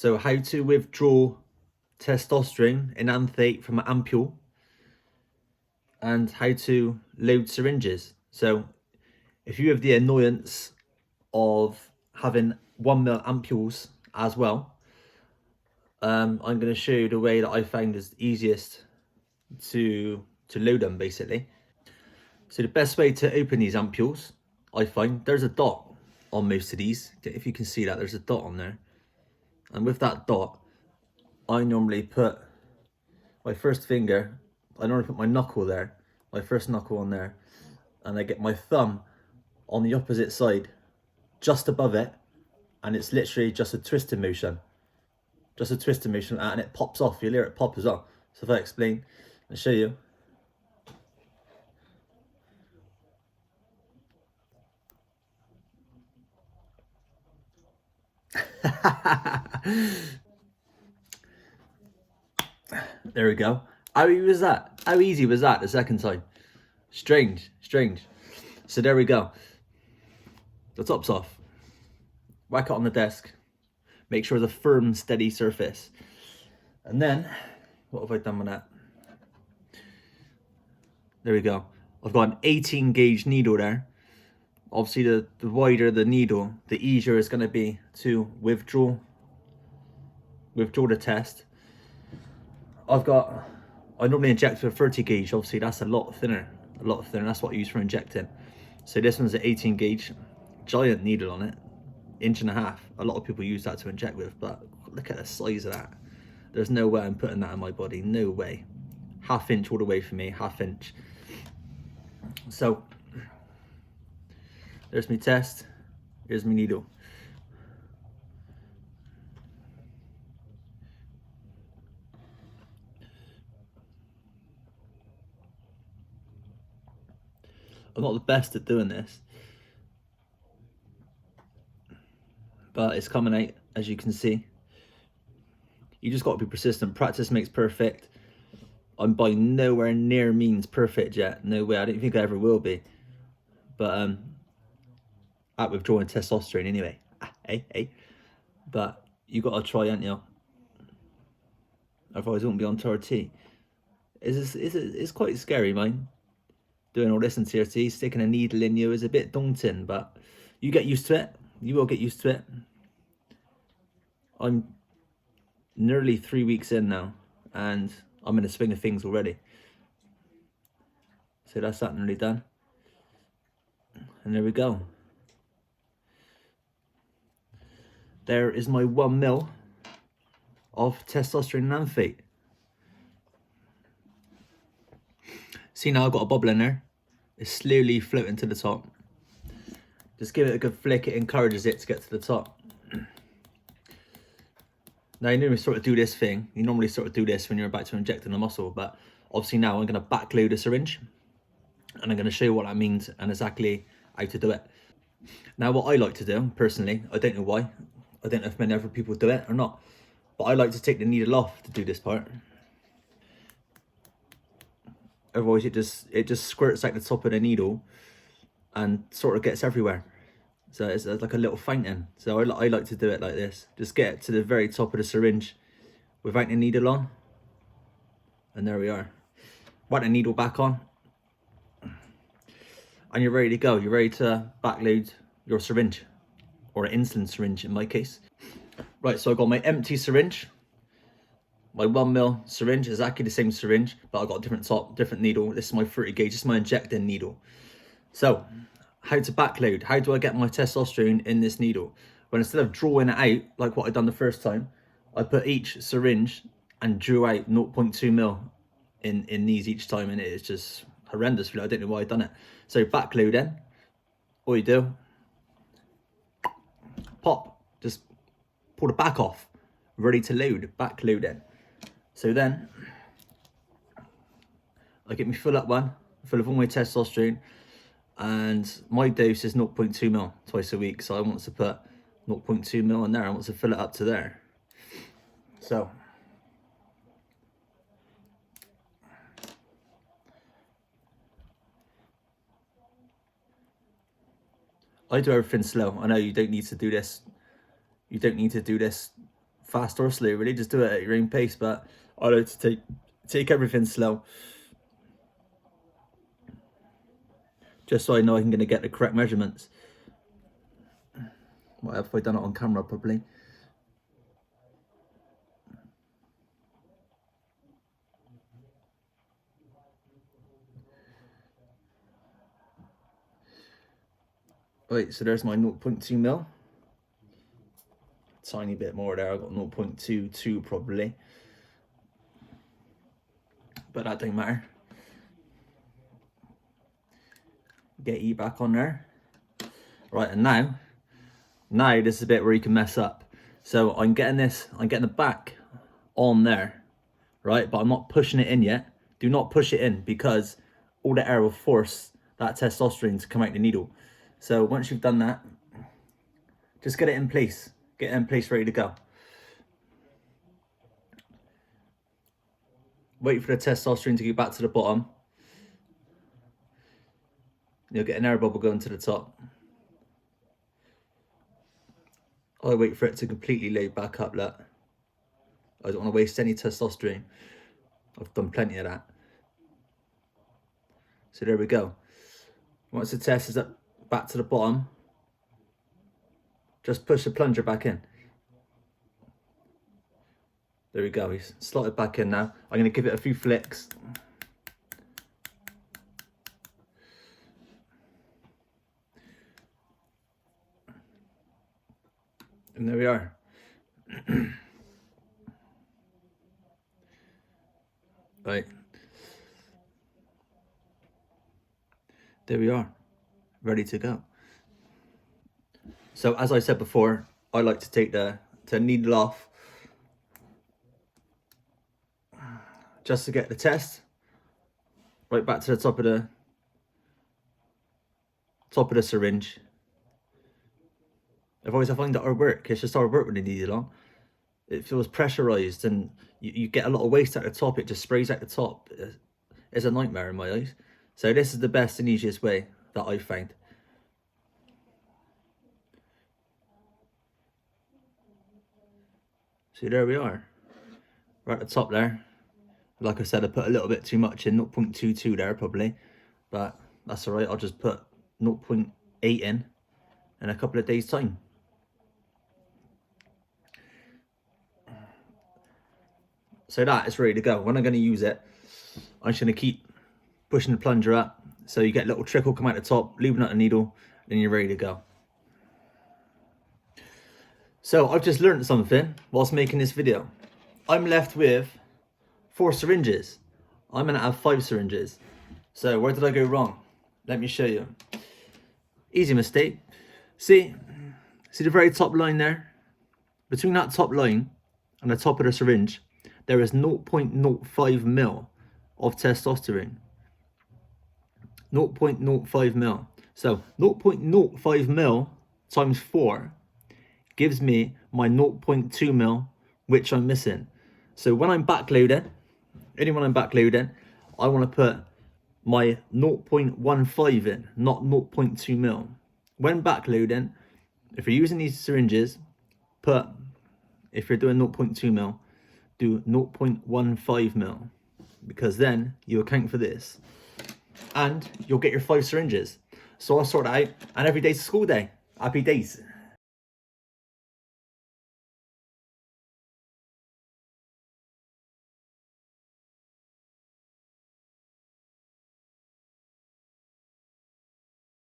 So how to withdraw testosterone in anthate from an ampule, and how to load syringes. So if you have the annoyance of having 1 ml ampules as well, I'm going to show you the way that I found is easiest to load them, basically. So the best way to open these ampules, I find, there's a dot on most of these. If you can see that, there's a dot on there. And with that dot, I normally put my first finger, I normally put my knuckle there, my first knuckle on there, and I get my thumb on the opposite side, just above it, and it's literally just a twisting motion. Just a twisting motion, and it pops off. You'll hear it pop as well. So if I explain and show you. There we go. How easy was that? How easy was that the second time? Strange. So there we go. The top's off. Whack it on the desk. Make sure it's a firm, steady surface. And then, what have I done with that? There we go. I've got an 18 gauge needle there. Obviously, the wider the needle, the easier it's going to be to withdraw the test. I normally inject with a 30 gauge. Obviously, that's a lot thinner. That's what I use for injecting. So this one's an 18 gauge, giant needle on it, 1.5 inches. A lot of people use that to inject with, but look at the size of that. There's no way I'm putting that in my body. No way. 1/2 inch all the way for me. 1/2 inch. So there's my test. Here's my needle. I'm not the best at doing this, but it's coming out, as you can see. You just got to be persistent. Practice makes perfect. I'm by nowhere near means perfect yet. No way. I don't think I ever will be. But at withdrawing testosterone anyway. Hey. But you got to try, ain't you? Otherwise, I won't be on TRT. It's quite scary, man. Doing all this in TRT, sticking a needle in you is a bit daunting, but you get used to it. You will get used to it. I'm nearly 3 weeks in now, and I'm in the swing of things already. So that's that nearly done. And there we go. There is my 1 ml of testosterone nanfate. See, now I've got a bubble in there. It's slowly floating to the top. Just give it a good flick. It encourages it to get to the top. Now, you normally sort of do this thing. You normally sort of do this when you're about to inject in a muscle, but obviously now I'm going to backload a syringe, and I'm going to show you what that means and exactly how to do it. Now, what I like to do, personally, I don't know why. I don't know if many other people do it or not, but I like to take the needle off to do this part. Otherwise, it just squirts out the top of the needle and sort of gets everywhere. So it's like a little fountain. So I like to do it like this. Just get it to the very top of the syringe without the needle on. And there we are. Whack the needle back on. And you're ready to go. You're ready to backload your syringe. Or an insulin syringe in my case. Right, so I've got my empty syringe. My 1 ml syringe, exactly the same syringe, but I've got a different top, different needle. This is my 30 gauge, this is my injecting needle. So, how to backload? How do I get my testosterone in this needle? Well, instead of drawing it out, like what I done the first time, I put each syringe and drew out 0.2 mil in these each time, and it is just horrendous. I don't know why I done it. So backloading, all you do, pop, just pull the back off, ready to load, backloading. So then, I get my full up one, full of all my testosterone, and my dose is 0.2 mil twice a week. So I want to put 0.2 mil in there. I want to fill it up to there. So I do everything slow. I know you don't need to do this. You don't need to do this fast or slow, really. Just do it at your own pace, but I like to take everything slow, just so I know I'm going to get the correct measurements. What have I done it on camera properly? Right, so there's my 0.2 mil. Tiny bit more there. I got 0.22 probably, but that don't matter. Get E back on there. Right, and now this is a bit where you can mess up. So I'm getting the back on there, right? But I'm not pushing it in yet. Do not push it in, because all the air will force that testosterone to come out the needle. So once you've done that, just get it in place. Get it in place, ready to go. Wait for the testosterone to get back to the bottom. You'll get an air bubble going to the top. I wait for it to completely load back up, look. I don't want to waste any testosterone. I've done plenty of that. So there we go. Once the test is up back to the bottom, just push the plunger back in. There we go, he's slotted back in now. I'm going to give it a few flicks. And there we are. Right. There we are. Ready to go. So as I said before, I like to take the needle off just to get the test right back to the top of the syringe. I find that hard work. It's just hard work with the needle on. It feels pressurized, and you get a lot of waste at the top. It just sprays at the top. It's a nightmare in my eyes. So this is the best and easiest way that I've found. So there we are. Right at the top there. Like I said, I put a little bit too much in, 0.22 there probably. But that's alright, I'll just put 0.8 in a couple of days' time. So that is ready to go. When I'm going to use it, I'm just going to keep pushing the plunger up, so you get a little trickle come out the top, lubing out the needle, then you're ready to go. So I've just learned something whilst making this video. I'm left with 4 syringes. I'm going to have 5 syringes. So where did I go wrong? Let me show you. Easy mistake. See the very top line there? Between that top line and the top of the syringe, there is 0.05 mil of testosterone. 0.05 mil. So 0.05 mil times 4 gives me my 0.2 mil, which I'm missing. So when I'm backloading, only when I'm backloading, I want to put my 0.15 in, not 0.2 mil. When backloading, if you're using these syringes, if you're doing 0.2 mil, do 0.15 mil, because then you account for this and you'll get your 5 syringes. So I'll sort it out, and every day's a school day. Happy days.